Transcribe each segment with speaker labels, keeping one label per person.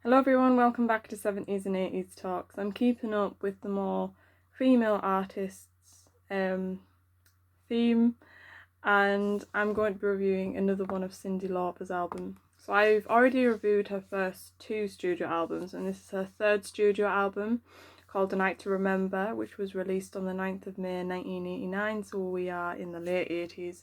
Speaker 1: Hello everyone, welcome back to 70s and 80s Talks. I'm keeping up with the more female artists theme, and I'm going to be reviewing another one of Cyndi Lauper's album. So I've already reviewed her first two studio albums, and this is her third studio album called A Night to Remember, which was released on the 9th of May 1989, so we are in the late 80s.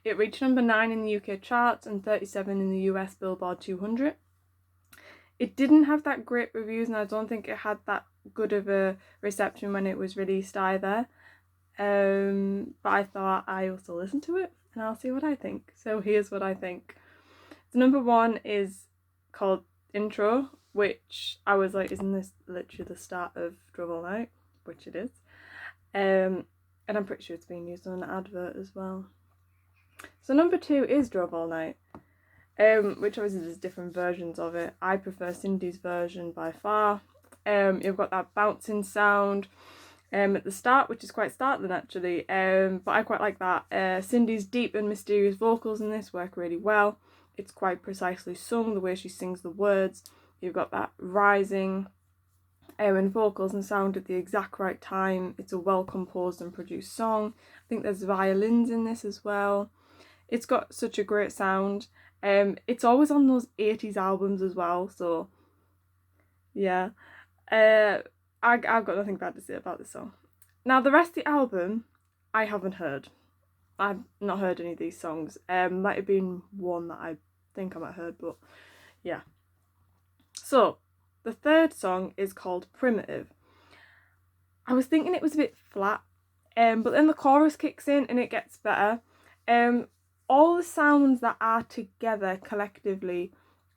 Speaker 1: It reached number 9 in the UK charts and 37 in the US Billboard 200. It didn't have that great reviews, and I don't think it had that good of a reception when it was released either. But I thought I also listen to it and I'll see what I think. So here's what I think. So number 1 is called Intro, which I was like, isn't this literally the start of Drove All Night? Which it is. And I'm pretty sure it's being used on an advert as well. So number 2 is Drove All Night. Which obviously there's different versions of it. I prefer Cyndi's version by far. You've got that bouncing sound at the start, which is quite startling actually, but I quite like that. Cyndi's deep and mysterious vocals in this work really well. It's quite precisely sung, the way she sings the words. You've got that rising and vocals and sound at the exact right time. It's a well composed and produced song. I think there's violins in this as well. It's got such a great sound. It's always on those 80s albums as well, so yeah. I've got nothing bad to say about this song. Now the rest of the album I haven't heard. I've not heard any of these songs. Might have been one that I think I might have heard, but yeah. So the third song is called Primitive. I was thinking it was a bit flat, but then the chorus kicks in and it gets better. All the sounds that are together collectively,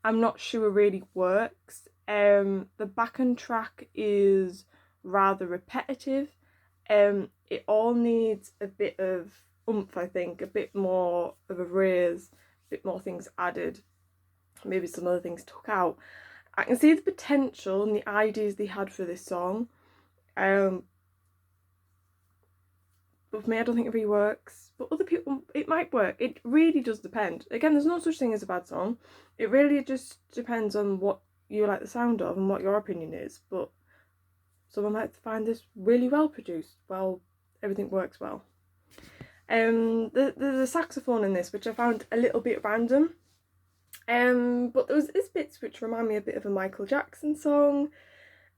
Speaker 1: I'm not sure really works. The backing track is rather repetitive. It all needs a bit of oomph, I think, a bit more of a raise, a bit more things added, maybe some other things took out. I can see the potential and the ideas they had for this song. But for me, I don't think it really works. But other people, it might work. It really does depend. Again, there's no such thing as a bad song. It really just depends on what you like the sound of and what your opinion is. But someone might find this really well produced. Well, everything works well. There's a saxophone in this, which I found a little bit random. But there's bits which remind me a bit of a Michael Jackson song.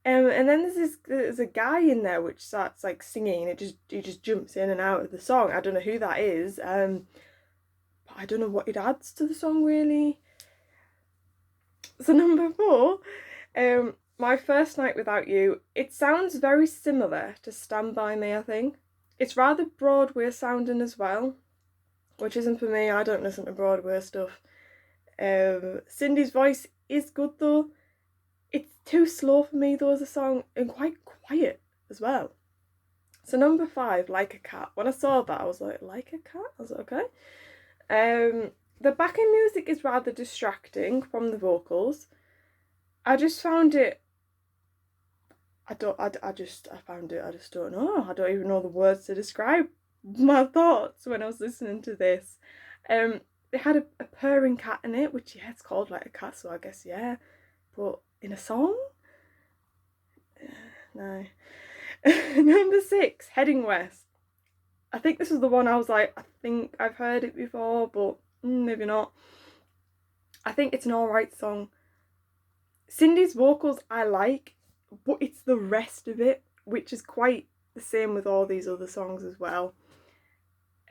Speaker 1: And then there's a guy in there which starts like singing, and he just jumps in and out of the song. I don't know who that is. But I don't know what it adds to the song really. So number 4, My First Night Without You. It sounds very similar to Stand By Me, I think. It's rather Broadway sounding as well, which isn't for me. I don't listen to Broadway stuff. Cyndi's voice is good though. It's too slow for me though as a song, and quite quiet as well. So number 5, Like a Cat. When I saw that, I was like a cat? I was like, okay. The backing music is rather distracting from the vocals. I just found it, I found it, I just don't know. I don't even know the words to describe my thoughts when I was listening to this. They had a purring cat in it, which, yeah, it's called Like a Cat, so I guess, yeah. But in a song? No. Number 6, Heading West. I think this was the one I was like, I think I've heard it before, but maybe not. I think it's an alright song. Cyndi's vocals I like, but it's the rest of it, which is quite the same with all these other songs as well.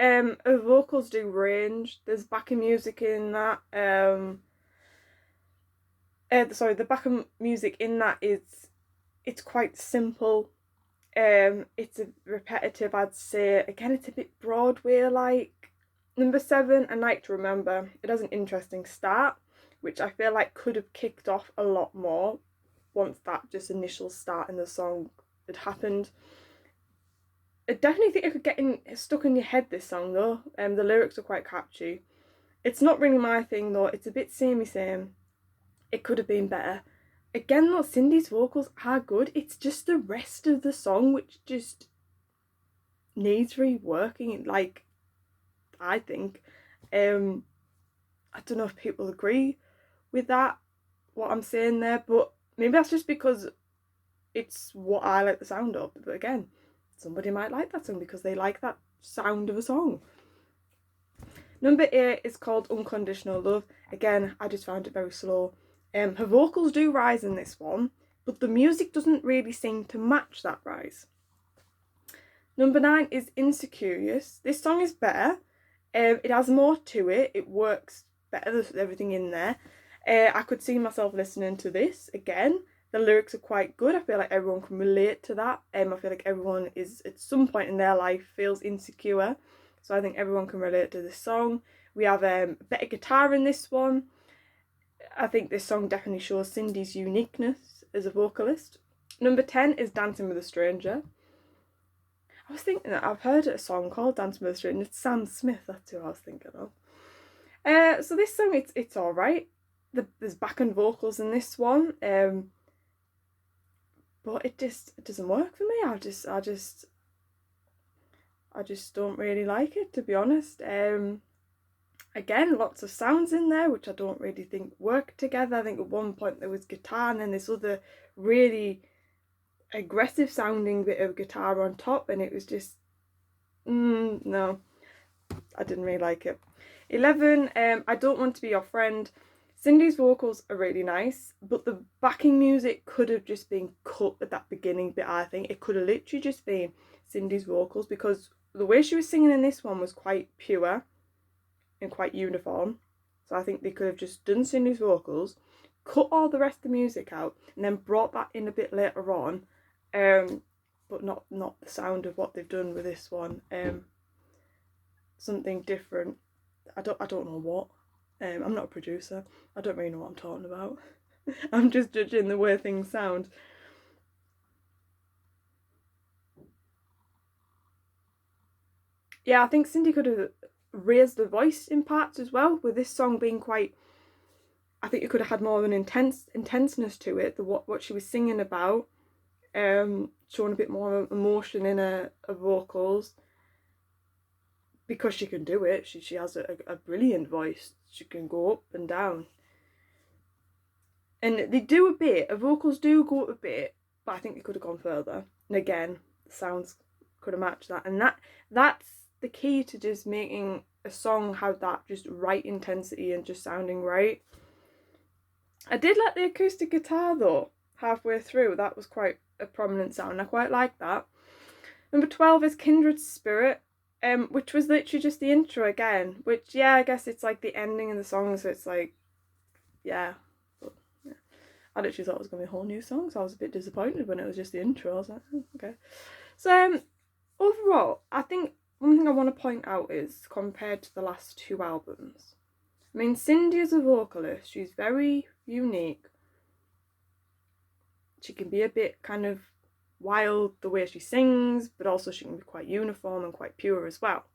Speaker 1: Her vocals do range. There's backing music in that. The backing music in that it's quite simple. It's a repetitive, I'd say. Again, it's a bit Broadway-like. Number 7, A Night to Remember. It has an interesting start, which I feel like could have kicked off a lot more once that just initial start in the song had happened. I definitely think it could get stuck in your head, this song though. The lyrics are quite catchy. It's not really my thing though. It's a bit samey. It could have been better. Again though, Cyndi's vocals are good. It's just the rest of the song which just needs reworking, like, I think. I don't know if people agree with that, what I'm saying there, but maybe that's just because it's what I like the sound of. But again, somebody might like that song because they like that sound of a song. Number 8 is called Unconditional Love. Again, I just found it very slow. Her vocals do rise in this one, but the music doesn't really seem to match that rise. Number 9 is Insecurious. This song is better. It has more to it. It works better. There's everything in there. I could see myself listening to this again. The lyrics are quite good. I feel like everyone can relate to that. I feel like everyone is at some point in their life feels insecure. So I think everyone can relate to this song. We have better guitar in this one. I think this song definitely shows Cyndi's uniqueness as a vocalist. Number 10 is Dancing with a Stranger. I was thinking that I've heard a song called Dancing with a Stranger. It's Sam Smith, that's who I was thinking of. So this song, it's alright. There's backing vocals in this one. But it doesn't work for me. I just don't really like it, to be honest. Again, lots of sounds in there which I don't really think work together. I think at one point there was guitar and then this other really aggressive sounding bit of guitar on top, and it was just no, I didn't really like it. 11, I Don't Want to Be Your Friend. Cyndi's vocals are really nice, but the backing music could have just been cut at that beginning bit. I think it could have literally just been Cyndi's vocals, because the way she was singing in this one was quite pure and quite uniform. So I think they could have just done Cyndi's vocals, cut all the rest of the music out, and then brought that in a bit later on, but not the sound of what they've done with this one. Something different. I don't know what. I'm not a producer. I don't really know what I'm talking about. I'm just judging the way things sound. Yeah, I think Cyndi could have raised the voice in parts as well, with this song being quite, I think it could have had more of an intenseness to it, what she was singing about, showing a bit more emotion in her vocals, because she can do it. She has a brilliant voice. She can go up and down. And they do a bit, her vocals do go up a bit, but I think they could have gone further. And again, the sounds could have matched that. And that's the key to just making a song have that just right intensity and just sounding right. I did like the acoustic guitar though, halfway through. That was quite a prominent sound. I quite like that. Number 12 is Kindred Spirit, which was literally just the intro again, which, yeah, I guess it's like the ending of the song, so it's like, yeah. But, yeah. I literally thought it was going to be a whole new song, so I was a bit disappointed when it was just the intro. I was like, oh, okay. So, overall, I think one thing I want to point out is, compared to the last 2 albums, I mean, Cyndi as a vocalist, she's very unique. She can be a bit kind of wild the way she sings, but also she can be quite uniform and quite pure as well.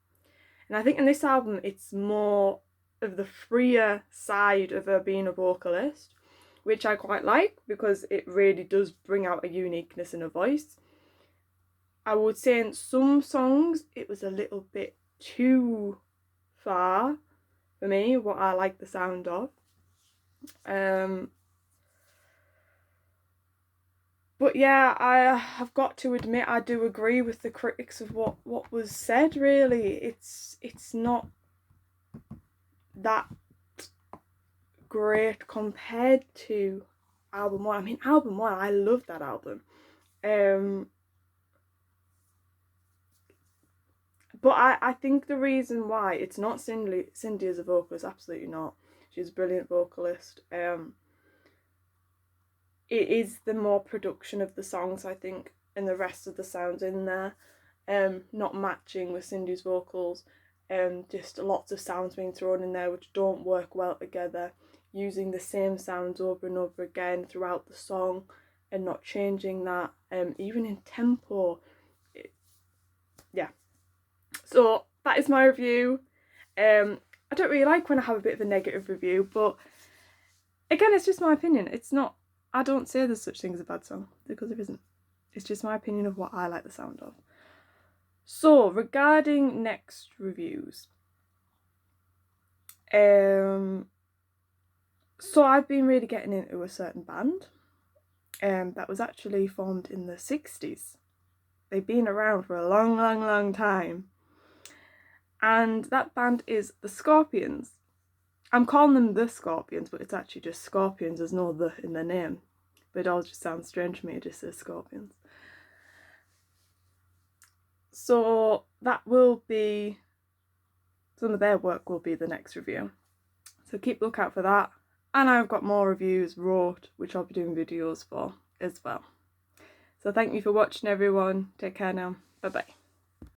Speaker 1: And I think in this album it's more of the freer side of her being a vocalist, which I quite like, because it really does bring out a uniqueness in her voice. I would say in some songs it was a little bit too far for me, what I like the sound of. But yeah, I have got to admit I do agree with the critics of what was said, really. It's not that great compared to album 1. I mean, album 1, I love that album. But I think the reason why it's not Cyndi as a vocalist, absolutely not. She's a brilliant vocalist. It is the more production of the songs, I think, and the rest of the sounds in there, not matching with Cyndi's vocals. Just lots of sounds being thrown in there which don't work well together, using the same sounds over and over again throughout the song and not changing that, even in tempo. Yeah. So that is my review. I don't really like when I have a bit of a negative review, but again, it's just my opinion. It's not, I don't say there's such thing as a bad song, because there isn't. It's just my opinion of what I like the sound of. So, regarding next reviews. So I've been really getting into a certain band. that was actually formed in the 60s. They've been around for a long time. And that band is the Scorpions. I'm calling them the Scorpions, but it's actually just Scorpions. There's no the in their name. But it all just sounds strange to me, it just says Scorpions. So that will be, some of their work will be the next review. So keep a lookout for that. And I've got more reviews wrote, which I'll be doing videos for as well. So thank you for watching, everyone. Take care now. Bye bye.